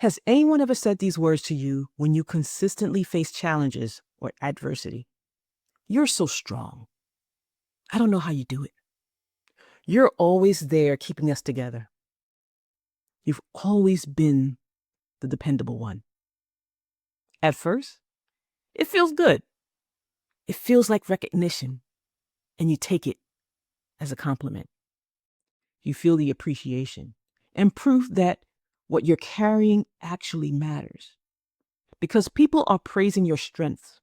Has anyone ever said these words to you when you consistently face challenges or adversity? You're so strong. I don't know how you do it. You're always there keeping us together. You've always been the dependable one. At first, it feels good. It feels like recognition, and you take it as a compliment. You feel the appreciation and proof that what you're carrying actually matters. Because people are praising your strengths.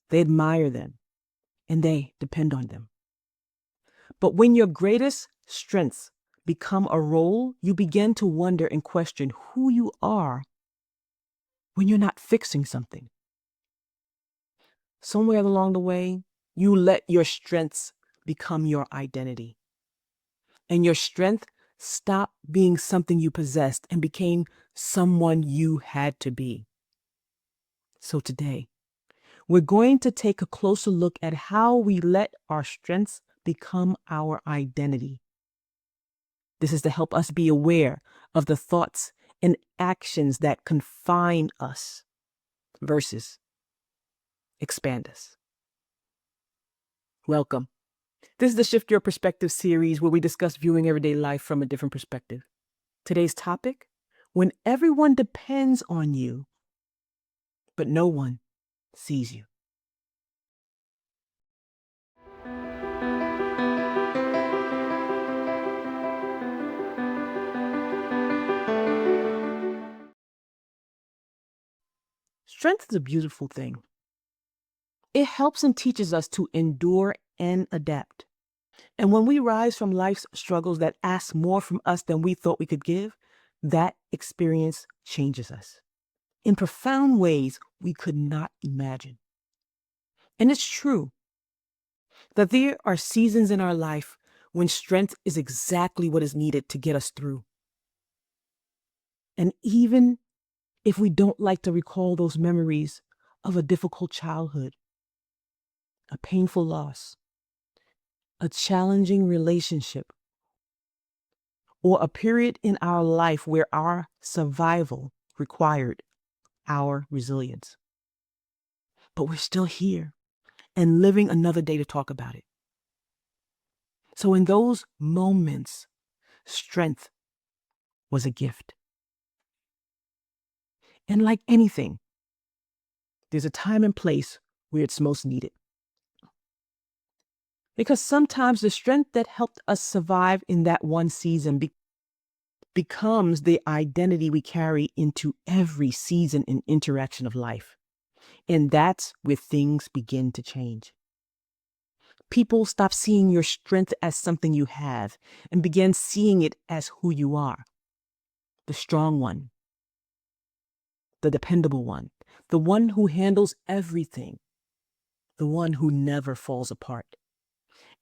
They admire them, and they depend on them. But when your greatest strengths become a role, you begin to wonder and question who you are when you're not fixing something. Somewhere along the way, you let your strengths become your identity. And your strength stopped being something you possessed and became someone you had to be. So today, we're going to take a closer look at how we let our strengths become our identity. This is to help us be aware of the thoughts and actions that confine us versus expand us. Welcome. This is the Shift Your Perspective series where we discuss viewing everyday life from a different perspective. Today's topic: when everyone depends on you, but no one sees you. Strength is a beautiful thing. It helps and teaches us to endure and adapt. And when we rise from life's struggles that ask more from us than we thought we could give, that experience changes us in profound ways we could not imagine. And it's true that there are seasons in our life when strength is exactly what is needed to get us through. And even if we don't like to recall those memories of a difficult childhood, a painful loss, a challenging relationship, or a period in our life where our survival required our resilience. But we're still here and living another day to talk about it. So in those moments, strength was a gift. And like anything, there's a time and place where it's most needed. Because sometimes the strength that helped us survive in that one season becomes the identity we carry into every season and interaction of life. And that's where things begin to change. People stop seeing your strength as something you have and begin seeing it as who you are. The strong one, the dependable one, the one who handles everything, the one who never falls apart,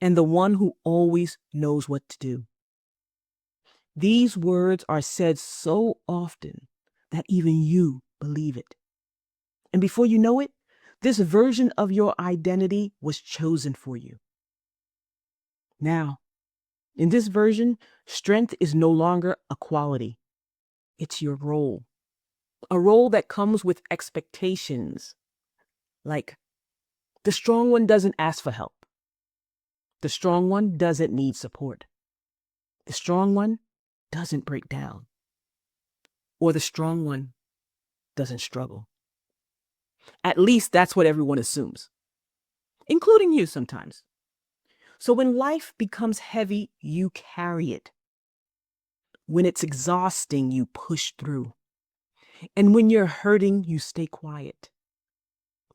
and the one who always knows what to do. These words are said so often that even you believe it. And before you know it, this version of your identity was chosen for you. Now, in this version, strength is no longer a quality. It's your role. A role that comes with expectations. Like, the strong one doesn't ask for help. The strong one doesn't need support. The strong one doesn't break down. Or the strong one doesn't struggle. At least that's what everyone assumes, including you sometimes. So when life becomes heavy, you carry it. When it's exhausting, you push through. And when you're hurting, you stay quiet.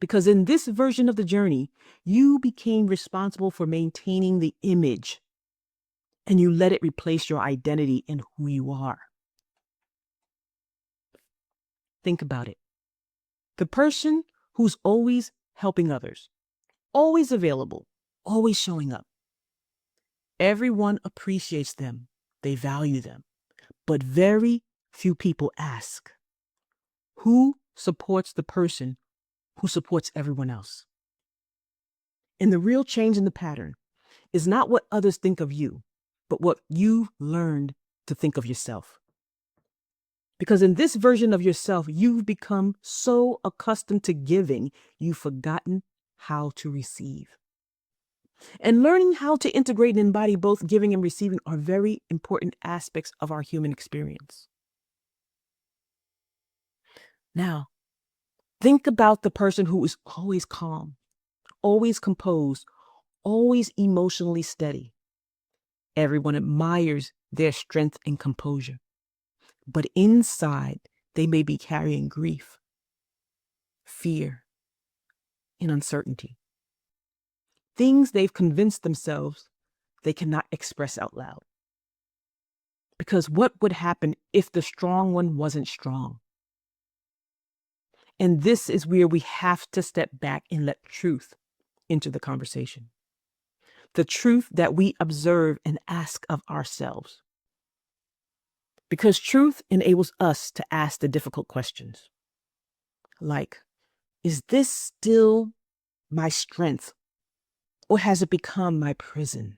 Because in this version of the journey, you became responsible for maintaining the image, and you let it replace your identity and who you are. Think about it. The person who's always helping others, always available, always showing up. Everyone appreciates them. They value them. But very few people ask, who supports the person who supports everyone else? And the real change in the pattern is not what others think of you, but what you learned to think of yourself. Because in this version of yourself, you've become so accustomed to giving, you've forgotten how to receive. And learning how to integrate and embody both giving and receiving are very important aspects of our human experience. Now, think about the person who is always calm, always composed, always emotionally steady. Everyone admires their strength and composure, but inside they may be carrying grief, fear, and uncertainty. Things they've convinced themselves they cannot express out loud. Because what would happen if the strong one wasn't strong? And this is where we have to step back and let truth into the conversation. The truth that we observe and ask of ourselves. Because truth enables us to ask the difficult questions. Like, is this still my strength? Or has it become my prison?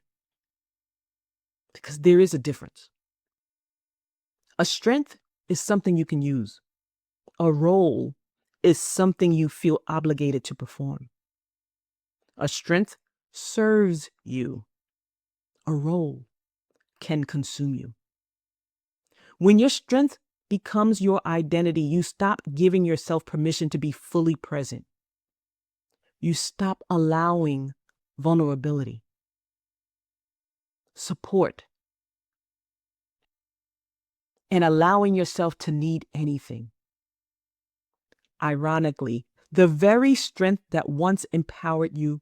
Because there is a difference. A strength is something you can use. A role is something you feel obligated to perform. A strength serves you. A role can consume you. When your strength becomes your identity, you stop giving yourself permission to be fully present. You stop allowing vulnerability, support, and allowing yourself to need anything. Ironically, the very strength that once empowered you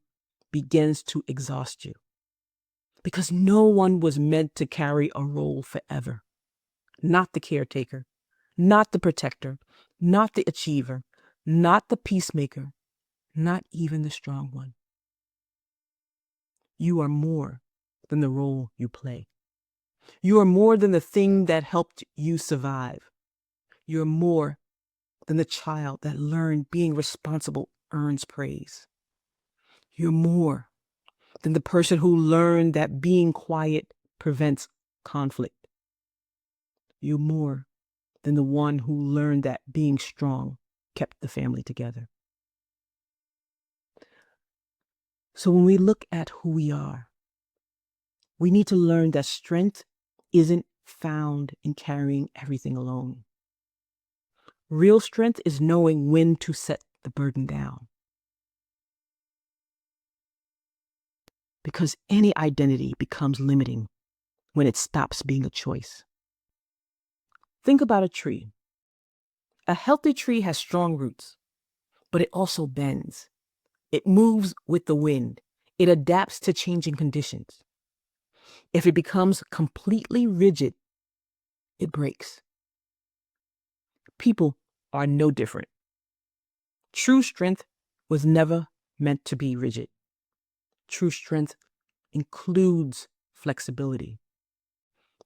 begins to exhaust you. Because no one was meant to carry a role forever. Not the caretaker, not the protector, not the achiever, not the peacemaker, not even the strong one. You are more than the role you play. You are more than the thing that helped you survive. You're more than the child that learned being responsible earns praise. You're more than the person who learned that being quiet prevents conflict. You're more than the one who learned that being strong kept the family together. So when we look at who we are, we need to learn that strength isn't found in carrying everything alone. Real strength is knowing when to set the burden down. Because any identity becomes limiting when it stops being a choice. Think about a tree. A healthy tree has strong roots, but it also bends. It moves with the wind. It adapts to changing conditions. If it becomes completely rigid, it breaks. People are no different. True strength was never meant to be rigid. True strength includes flexibility,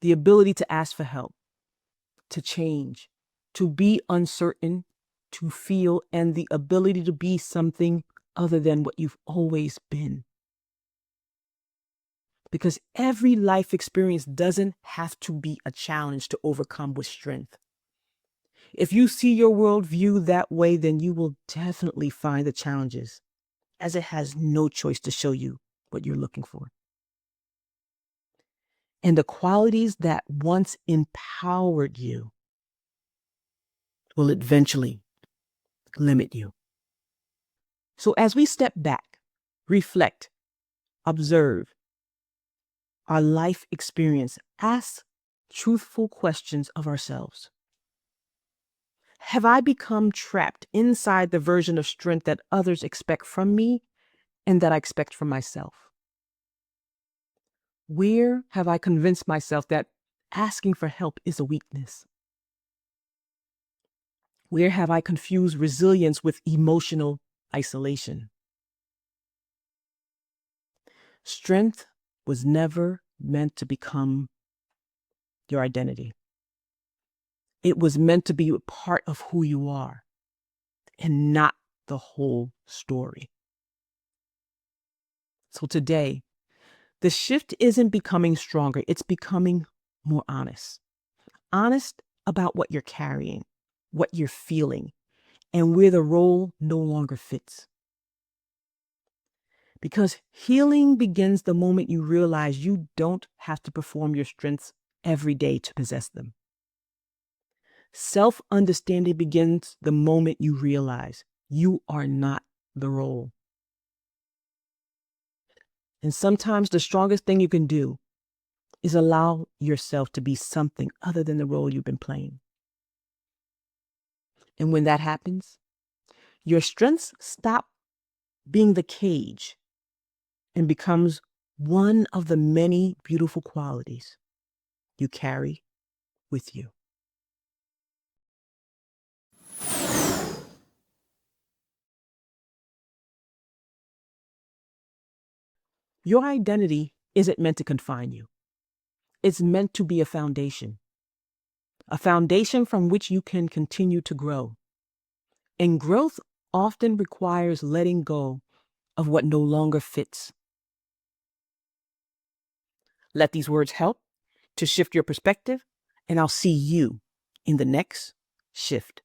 the ability to ask for help, to change, to be uncertain, to feel, and the ability to be something other than what you've always been. Because every life experience doesn't have to be a challenge to overcome with strength. If you see your worldview that way, then you will definitely find the challenges, as it has no choice to show you what you're looking for. And the qualities that once empowered you will eventually limit you. So as we step back, reflect, observe our life experience, ask truthful questions of ourselves. Have I become trapped inside the version of strength that others expect from me and that I expect from myself? Where have I convinced myself that asking for help is a weakness? Where have I confused resilience with emotional isolation? Strength was never meant to become your identity. It was meant to be a part of who you are and not the whole story. So today, the shift isn't becoming stronger, it's becoming more honest. Honest about what you're carrying, what you're feeling, and where the role no longer fits. Because healing begins the moment you realize you don't have to perform your strengths every day to possess them. Self-understanding begins the moment you realize you are not the role. And sometimes the strongest thing you can do is allow yourself to be something other than the role you've been playing. And when that happens, your strengths stop being the cage and becomes one of the many beautiful qualities you carry with you. Your identity isn't meant to confine you. It's meant to be a foundation from which you can continue to grow. And growth often requires letting go of what no longer fits. Let these words help to shift your perspective, and I'll see you in the next shift.